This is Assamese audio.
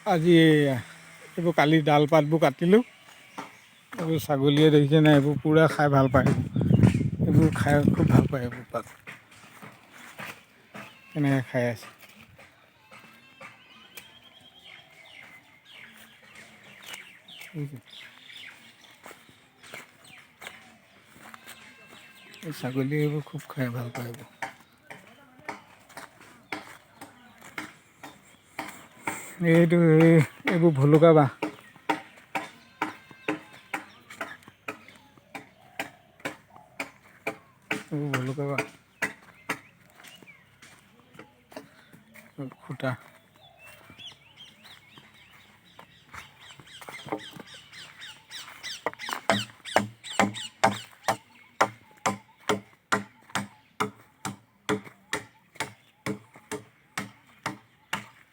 আজি এইবোৰ কালি ডাল পাতবোৰ কাটিলোঁ। এইবোৰ ছাগলীয়ে দেখিছে নাই, এইবোৰ পূৰা খাই ভাল পায়। এইবোৰ খাই খুব ভাল পায়। এইবোৰ পাত কেনেকৈ খাই আছে। এই ছাগলীয়ে এইবোৰ খুব খাই ভাল পায়। এইবোৰ ভুলুকা বাঁহ।